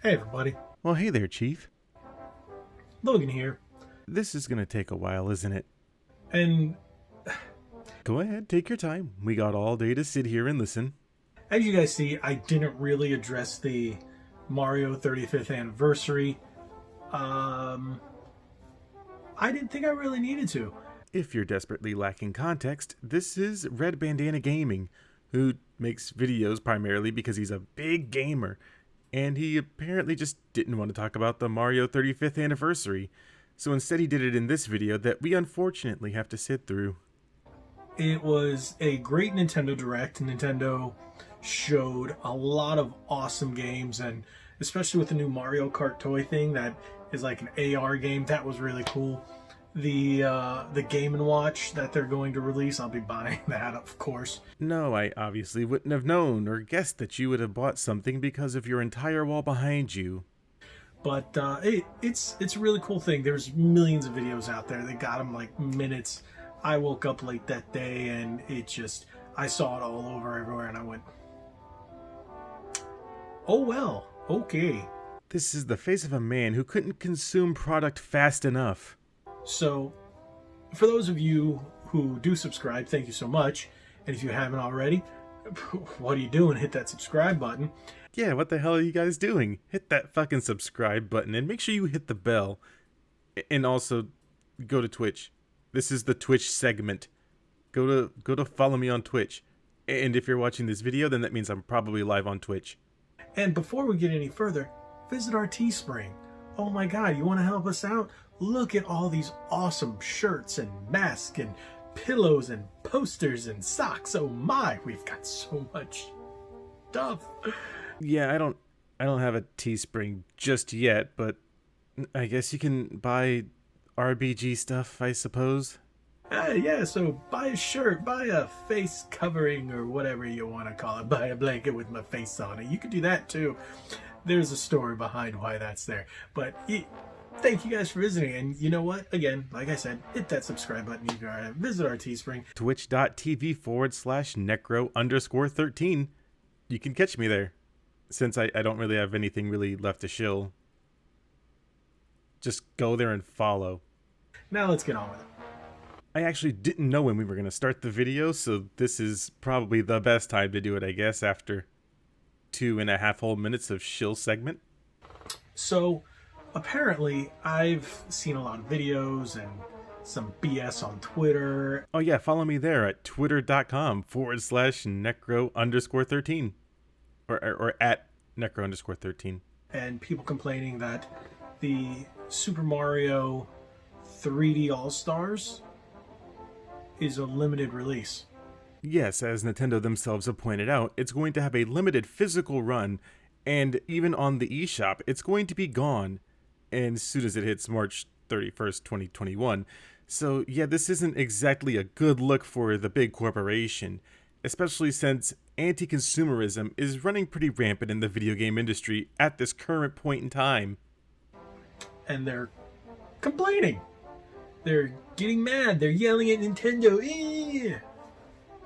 Hey everybody, Well, hey there, Chief. Logan here, This is gonna take a while, isn't it? and Go ahead, take your time. We got all day to sit here and listen. as you guys see, I didn't really address the Mario 35th anniversary. I didn't think I really needed to. If you're desperately lacking context, this is Red Bandana Gaming, who makes videos primarily because he's a big gamer, and he apparently just didn't want to talk about the Mario 35th anniversary, so instead he did it in this video that we unfortunately have to sit through. It was a great Nintendo Direct. Nintendo showed a lot of awesome games, and especially with the new Mario Kart toy thing that is like an AR game, that was really cool. The Game & Watch that they're going to release, I'll be buying that, of course. No, I obviously wouldn't have known or guessed that you would have bought something because of your entire wall behind you. But it's a really cool thing. There's millions of videos out there. They got them like minutes. I woke up late that day and I saw it all over everywhere and I went, oh well, okay. This is the face of a man who couldn't consume product fast enough. So for those of you who do subscribe, thank you so much. And if you haven't already, what are you doing? Hit that subscribe button. Yeah, what the hell are you guys doing? Hit that fucking subscribe button and make sure you hit the bell. And also, go to Twitch. This is the Twitch segment. Go to follow me on Twitch. And if you're watching this video, then that means I'm probably live on Twitch. And before we get any further, visit our Teespring. Oh my god, you want to help us out? Look at all these awesome shirts and masks and pillows and posters and socks. Oh my, we've got so much stuff. Yeah, I don't have a Teespring just yet, but I guess you can buy RBG stuff, I suppose. Yeah, so buy a shirt, buy a face covering or whatever you want to call it. Buy a blanket with my face on it. You could do that too. There's a story behind why that's there. But thank you guys for visiting. And you know what? Again, like I said, hit that subscribe button. You can visit our Teespring. Twitch.tv/necro_13. You can catch me there. Since I don't really have anything really left to shill. Just go there and follow. Now let's get on with it. I actually didn't know when we were going to start the video, so this is probably the best time to do it, I guess, after 2.5 whole minutes of shill segment. So, apparently, I've seen a lot of videos and some BS on Twitter. Oh yeah, follow me there at twitter.com/necro_13. Or at necro_13. And people complaining that the Super Mario 3D All-Stars is a limited release. Yes, as Nintendo themselves have pointed out, it's going to have a limited physical run, and even on the eShop, it's going to be gone as soon as it hits March 31st, 2021. So yeah, this isn't exactly a good look for the big corporation, especially since anti-consumerism is running pretty rampant in the video game industry at this current point in time. And they're complaining. They're getting mad. They're yelling at Nintendo.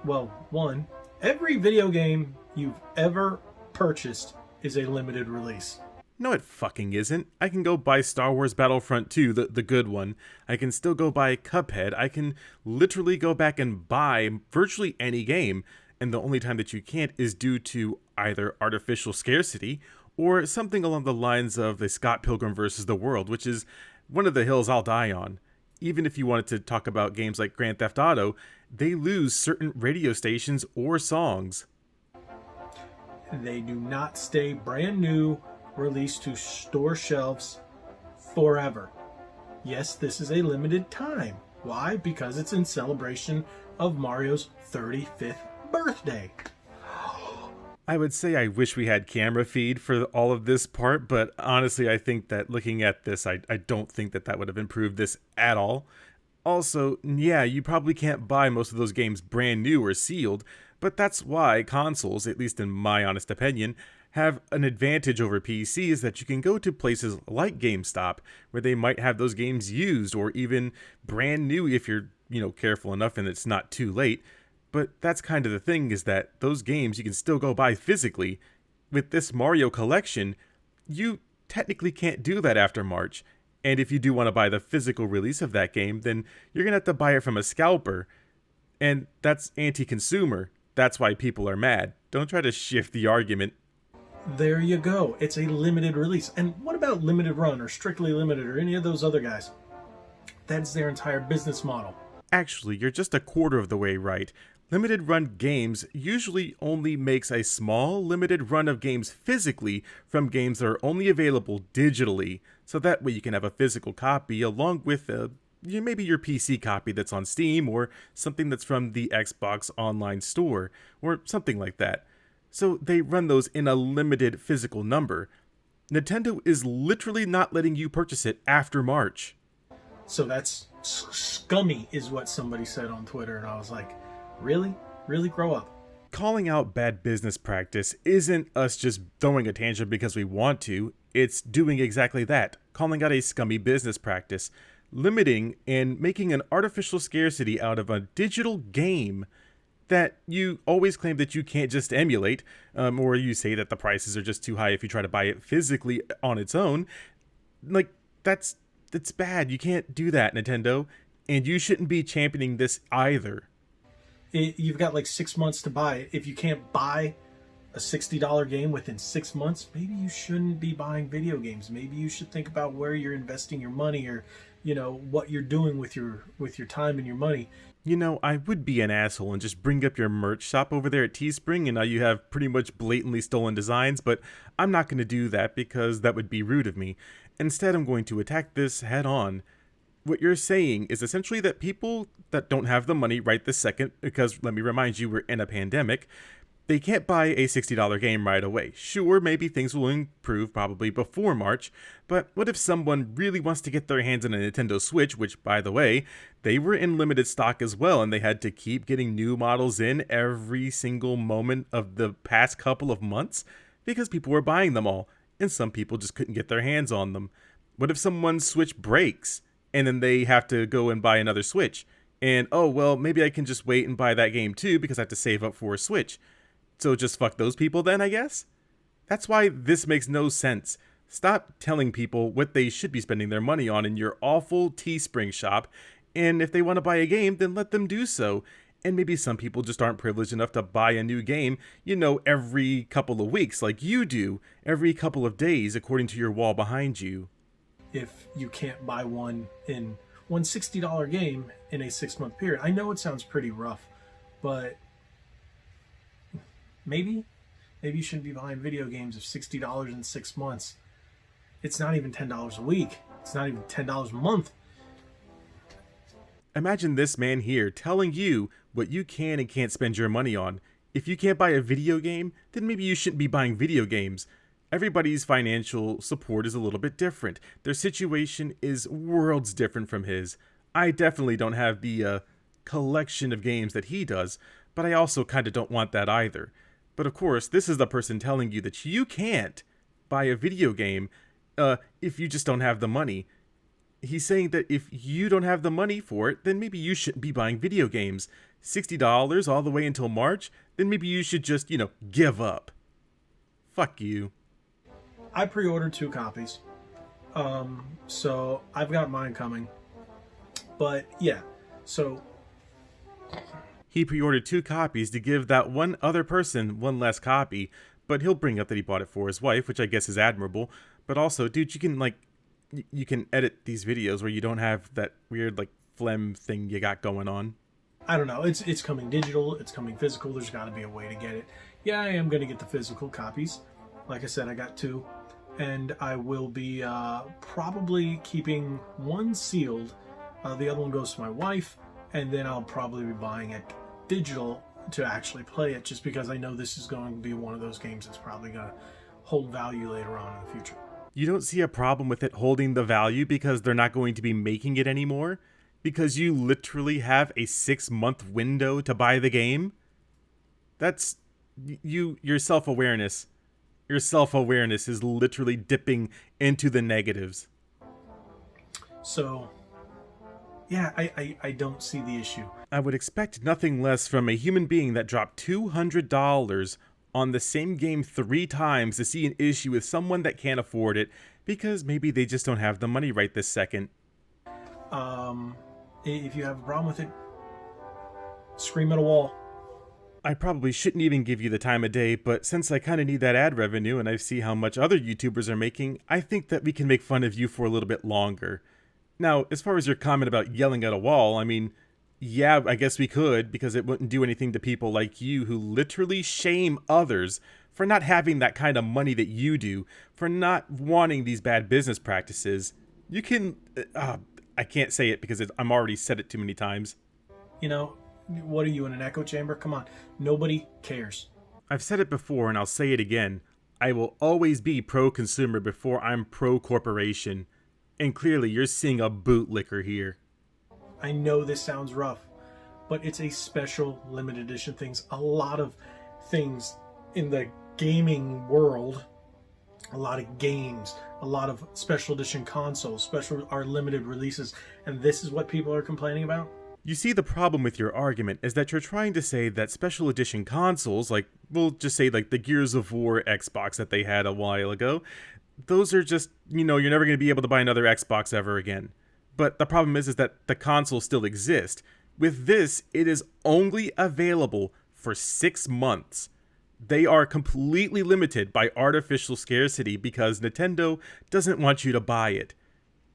Well, one, every video game you've ever purchased is a limited release. No, it fucking isn't. I can go buy Star Wars Battlefront 2, the good one. I can still go buy Cuphead. I can literally go back and buy virtually any game. And the only time that you can't is due to either artificial scarcity or something along the lines of the Scott Pilgrim vs. the World, which is one of the hills I'll die on. Even if you wanted to talk about games like Grand Theft Auto, they lose certain radio stations or songs. They do not stay brand new, released to store shelves forever. Yes, this is a limited time. Why? Because it's in celebration of Mario's 35th birthday. I would say I wish we had camera feed for all of this part, but honestly I think that looking at this, I don't think that would have improved this at all. Also, yeah, you probably can't buy most of those games brand new or sealed, but that's why consoles, at least in my honest opinion, have an advantage over PCs, that you can go to places like GameStop where they might have those games used or even brand new if you're, careful enough and it's not too late. But that's kind of the thing, is that those games you can still go buy physically. With this Mario collection, you technically can't do that after March. And if you do want to buy the physical release of that game, then you're going to have to buy it from a scalper. And that's anti-consumer. That's why people are mad. Don't try to shift the argument. There you go. It's a limited release. And what about limited run or strictly limited or any of those other guys? That's their entire business model. Actually, you're just a quarter of the way right. Limited run games usually only makes a small limited run of games physically from games that are only available digitally, so that way you can have a physical copy along with maybe your PC copy that's on Steam or something that's from the Xbox online store or something like that. So they run those in a limited physical number. Nintendo is literally not letting you purchase it after March. So that's scummy is what somebody said on Twitter, and I was like, really? Really grow up. Calling out bad business practice isn't us just throwing a tantrum because we want to. It's doing exactly that, calling out a scummy business practice, limiting and making an artificial scarcity out of a digital game that you always claim that you can't just emulate, or you say that the prices are just too high if you try to buy it physically on its own. Like, that's bad. You can't do that, Nintendo, and you shouldn't be championing this either. You've got like 6 months to buy it. If you can't buy a $60 game within 6 months, maybe you shouldn't be buying video games. Maybe you should think about where you're investing your money, or what you're doing with your time and your money. I would be an asshole and just bring up your merch shop over there at Teespring, and now you have pretty much blatantly stolen designs, but I'm not going to do that because that would be rude of me. Instead, I'm going to attack this head on. What you're saying is essentially that people that don't have the money right this second, because let me remind you, we're in a pandemic, they can't buy a $60 game right away. Sure, maybe things will improve probably before March, but what if someone really wants to get their hands on a Nintendo Switch, which, by the way, they were in limited stock as well, and they had to keep getting new models in every single moment of the past couple of months because people were buying them all, and some people just couldn't get their hands on them. What if someone's Switch breaks, and then they have to go and buy another Switch? And, oh, well, maybe I can just wait and buy that game too because I have to save up for a Switch. So just fuck those people then, I guess? That's why this makes no sense. Stop telling people what they should be spending their money on in your awful Teespring shop, and if they want to buy a game, then let them do so. And maybe some people just aren't privileged enough to buy a new game, every couple of weeks like you do, every couple of days according to your wall behind you. If you can't buy one $60 game in a 6-month period. I know it sounds pretty rough, but maybe you shouldn't be buying video games of $60 in 6 months. It's not even $10 a week. It's not even $10 a month. Imagine this man here telling you what you can and can't spend your money on. If you can't buy a video game, then maybe you shouldn't be buying video games. Everybody's financial support is a little bit different. Their situation is worlds different from his. I definitely don't have the collection of games that he does, but I also kind of don't want that either. But of course, this is the person telling you that you can't buy a video game if you just don't have the money. He's saying that if you don't have the money for it, then maybe you shouldn't be buying video games. $60 all the way until March? Then maybe you should just, give up. Fuck you. I pre-ordered 2 copies. So I've got mine coming. But yeah, so he pre-ordered 2 copies to give that one other person one less copy, but he'll bring up that he bought it for his wife, which I guess is admirable. But also, dude, you can edit these videos where you don't have that weird phlegm thing you got going on. I don't know. It's coming digital. It's coming physical. There's got to be a way to get it. Yeah, I am going to get the physical copies. Like I said, I got 2. And I will be probably keeping one sealed. The other one goes to my wife. And then I'll probably be buying it digital to actually play it, just because I know this is going to be one of those games that's probably going to hold value later on in the future. You don't see a problem with it holding the value because they're not going to be making it anymore? Because you literally have a 6-month window to buy the game? That's your self-awareness. Your self-awareness is literally dipping into the negatives. So, yeah, I don't see the issue. I would expect nothing less from a human being that dropped $200 on the same game 3 times to see an issue with someone that can't afford it because maybe they just don't have the money right this second. If you have a problem with it, scream at a wall. I probably shouldn't even give you the time of day, but since I kind of need that ad revenue and I see how much other YouTubers are making, I think that we can make fun of you for a little bit longer. Now, as far as your comment about yelling at a wall, I mean, yeah, I guess we could, because it wouldn't do anything to people like you who literally shame others for not having that kind of money that you do, for not wanting these bad business practices. You can... I can't say it because I'm already said it too many times. You know, what are you, in an echo chamber? Come on. Nobody cares. I've said it before and I'll say it again. I will always be pro-consumer before I'm pro-corporation. And clearly you're seeing a bootlicker here. I know this sounds rough, but it's a special limited edition things. A lot of things in the gaming world, a lot of games, a lot of special edition consoles, special are limited releases, and this is what people are complaining about? You see, the problem with your argument is that you're trying to say that special edition consoles, like, we'll just say like the Gears of War Xbox that they had a while ago, those are just, you're never going to be able to buy another Xbox ever again. But the problem is that the consoles still exist. With this, it is only available for 6 months. They are completely limited by artificial scarcity because Nintendo doesn't want you to buy it.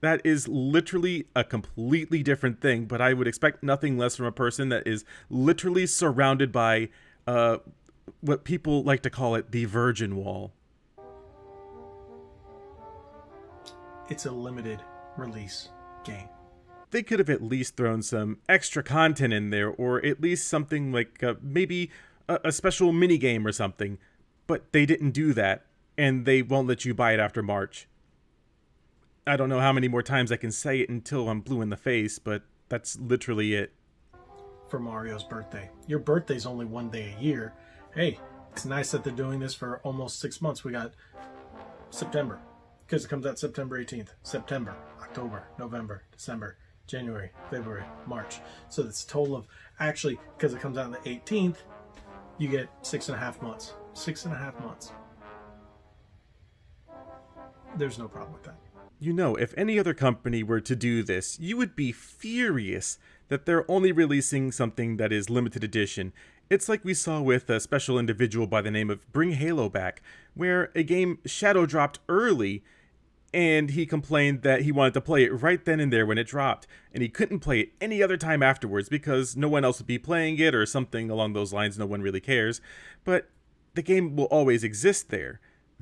That is literally a completely different thing, but I would expect nothing less from a person that is literally surrounded by what people like to call it the Virgin Wall. It's a limited release game. They could have at least thrown some extra content in there, or at least something like maybe a special mini game or something, but they didn't do that, and they won't let you buy it after March. I don't know how many more times I can say it until I'm blue in the face, but that's literally it. For Mario's birthday. Your birthday's only one day a year. Hey, it's nice that they're doing this for almost 6 months. We got September, because it comes out September 18th. September, October, November, December, January, February, March. So that's a total of, actually, because it comes out on the 18th, you get 6.5 months. 6.5 months. There's no problem with that. If any other company were to do this, you would be furious that they're only releasing something that is limited edition. It's like we saw with a special individual by the name of Bring Halo Back, where a game shadow dropped early, and he complained that he wanted to play it right then and there when it dropped, and he couldn't play it any other time afterwards because no one else would be playing it or something along those lines. No one really cares, but the game will always exist there.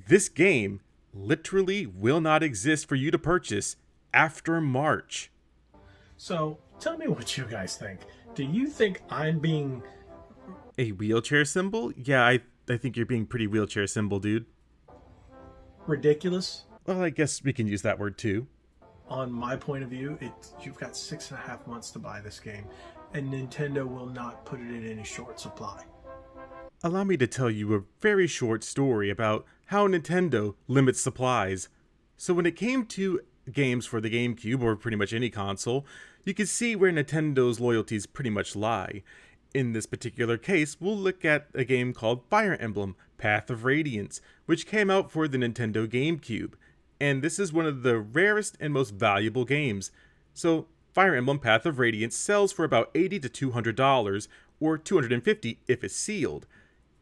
This game literally will not exist for you to purchase after March. So, tell me what you guys think. Do you think I'm being... A wheelchair symbol? Yeah, I think you're being pretty wheelchair symbol, dude. ridiculous? Well, I guess we can use that word too. On my point of view, you've got 6.5 months to buy this game, and Nintendo will not put it in any short supply. Allow me to tell you a very short story about how Nintendo limits supplies. So when it came to games for the GameCube, or pretty much any console, you can see where Nintendo's loyalties pretty much lie. In this particular case, we'll look at a game called Fire Emblem Path of Radiance, which came out for the Nintendo GameCube. And this is one of the rarest and most valuable games. So Fire Emblem Path of Radiance sells for about $80 to $200, or $250 if it's sealed.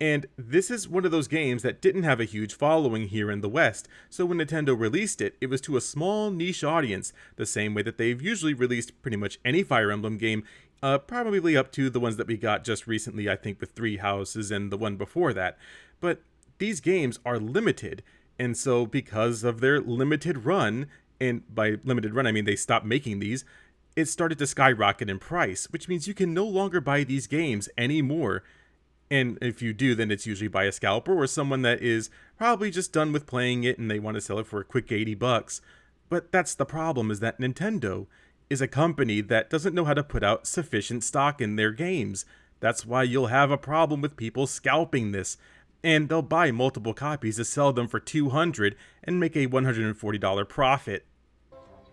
And this is one of those games that didn't have a huge following here in the West, so when Nintendo released it, it was to a small niche audience, the same way that they've usually released pretty much any Fire Emblem game, probably up to the ones that we got just recently, I think with Three Houses and the one before that. But these games are limited, and so because of their limited run, and by limited run I mean they stopped making these, it started to skyrocket in price, which means you can no longer buy these games anymore. And if you do, then it's usually by a scalper or someone that is probably just done with playing it and they want to sell it for a quick $80. But that's the problem, is that Nintendo is a company that doesn't know how to put out sufficient stock in their games. That's why you'll have a problem with people scalping this. And they'll buy multiple copies to sell them for $200 and make a $140 profit.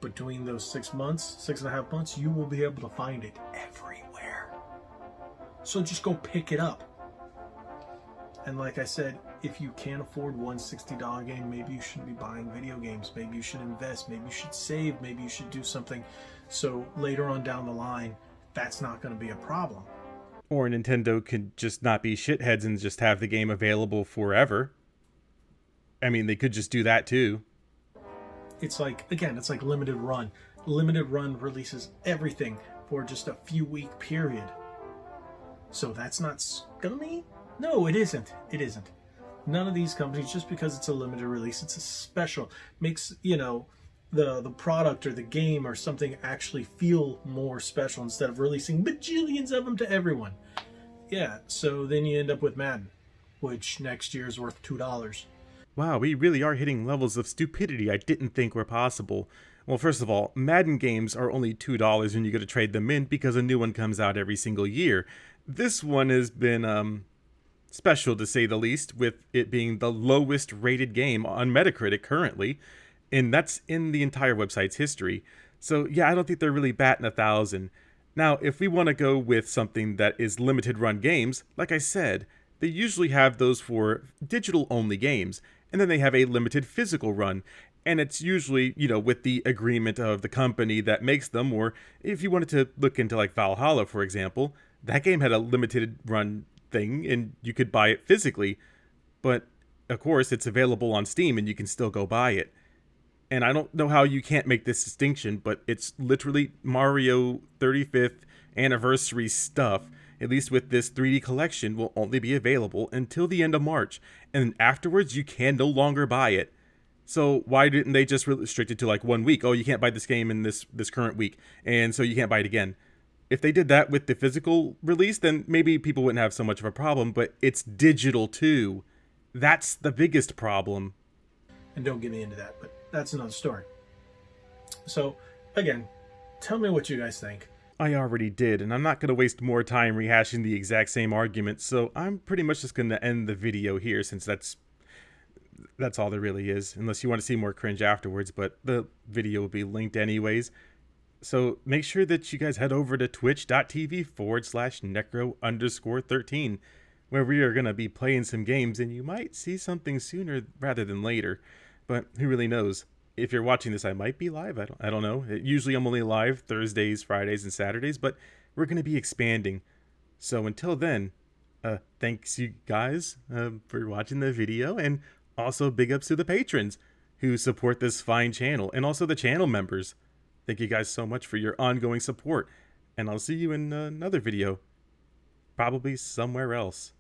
Between those 6 months, 6.5 months, you will be able to find it everywhere. So just go pick it up. And like I said, if you can't afford one $60 game, maybe you shouldn't be buying video games. Maybe you should invest. Maybe you should save. Maybe you should do something so later on down the line, that's not going to be a problem. Or Nintendo could just not be shitheads and just have the game available forever. I mean, they could just do that too. It's like, again, it's like limited run. Limited run releases everything for just a few week period. So that's not scummy? No, it isn't. It isn't. None of these companies, just because it's a limited release, it's a special, makes, the product or the game or something actually feel more special instead of releasing bajillions of them to everyone. Yeah, so then you end up with Madden, which next year is worth $2. Wow, we really are hitting levels of stupidity I didn't think were possible. Well, first of all, Madden games are only $2 when you go to trade them in because a new one comes out every single year. This one has been, special to say the least, with it being the lowest rated game on Metacritic currently, and that's in the entire website's history. So yeah, I don't think they're really batting 1,000. Now, if we want to go with something that is limited run games, like I said, they usually have those for digital only games, and then they have a limited physical run, and it's usually, with the agreement of the company that makes them, or if you wanted to look into like Valhalla, for example, that game had a limited run thing and you could buy it physically, but of course it's available on Steam and you can still go buy it. And I don't know how you can't make this distinction, but it's literally Mario 35th anniversary stuff, at least with this 3D collection, will only be available until the end of March, and afterwards you can no longer buy it. So why didn't they just restrict it to like 1 week? Oh, you can't buy this game in this current week, and so you can't buy it again. If they did that with the physical release, then maybe people wouldn't have so much of a problem, but it's digital too. That's the biggest problem. And don't get me into that, but that's another story. So, again, tell me what you guys think. I already did, and I'm not going to waste more time rehashing the exact same argument, so I'm pretty much just going to end the video here, since that's all there really is, unless you want to see more cringe afterwards, but the video will be linked anyways. So make sure that you guys head over to twitch.tv/necro_13, where we are going to be playing some games, and you might see something sooner rather than later. But who really knows? If you're watching this, I might be live. I don't know. Usually I'm only live Thursdays, Fridays, and Saturdays, but we're going to be expanding. So until then, thanks you guys for watching the video, and also big ups to the patrons who support this fine channel, and also the channel members. Thank you guys so much for your ongoing support, and I'll see you in another video, probably somewhere else.